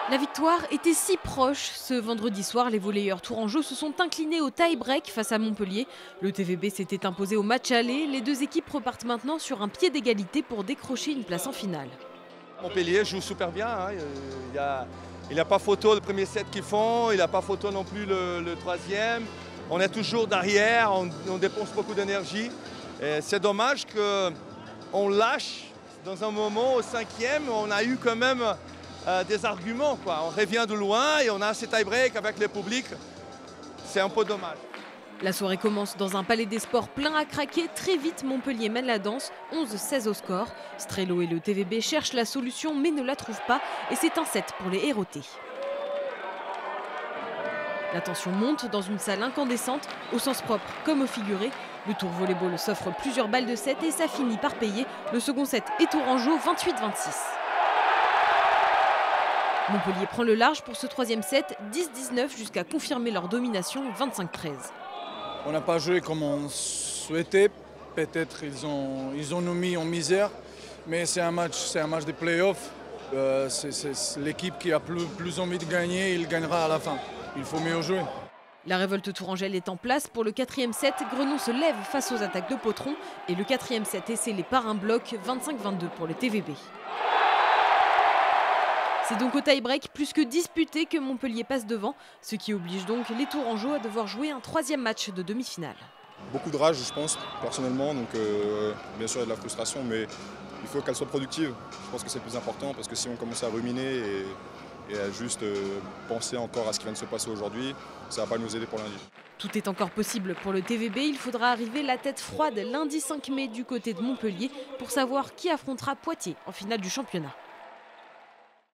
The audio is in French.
La victoire était si proche. Ce vendredi soir, les volleyeurs tourangeaux se sont inclinés au tie-break face à Montpellier. Le TVB s'était imposé au match aller. Les deux équipes repartent maintenant sur un pied d'égalité pour décrocher une place en finale. Montpellier joue super bien. Il n'y a pas photo le premier set qu'ils font, il n'y a pas photo non plus le troisième. On est toujours derrière, on dépense beaucoup d'énergie. C'est dommage qu'on lâche dans un moment au cinquième. On a eu quand même des arguments, quoi. On revient de loin et on a ces tie-break avec le public. C'est un peu dommage. La soirée commence dans un palais des sports plein à craquer. Très vite, Montpellier mène la danse, 11-16 au score. Strello et le TVB cherchent la solution mais ne la trouvent pas. Et c'est un set pour les hérotés. La tension monte dans une salle incandescente, au sens propre comme au figuré. Le tour volleyball s'offre plusieurs balles de set et ça finit par payer. Le second set est tourangeau, 28-26. Montpellier prend le large pour ce troisième set, 10-19 jusqu'à confirmer leur domination, 25-13. On n'a pas joué comme on souhaitait. Peut-être ils ont nous mis en misère, mais c'est un match de play-off. C'est l'équipe qui a plus envie de gagner, il gagnera à la fin. Il faut mieux jouer. La révolte tourangelle est en place pour le quatrième set. Grenon se lève face aux attaques de Potron et le quatrième set est scellé par un bloc, 25-22 pour le TVB. C'est donc au tie-break plus que disputé que Montpellier passe devant, ce qui oblige donc les tourangeaux à devoir jouer un troisième match de demi-finale. Beaucoup de rage, je pense, personnellement, donc bien sûr il y a de la frustration, mais il faut qu'elle soit productive. Je pense que c'est le plus important, parce que si on commence à ruminer et à juste penser encore à ce qui vient de se passer aujourd'hui, ça ne va pas nous aider pour lundi. Tout est encore possible pour le TVB, il faudra arriver la tête froide lundi 5 mai du côté de Montpellier pour savoir qui affrontera Poitiers en finale du championnat.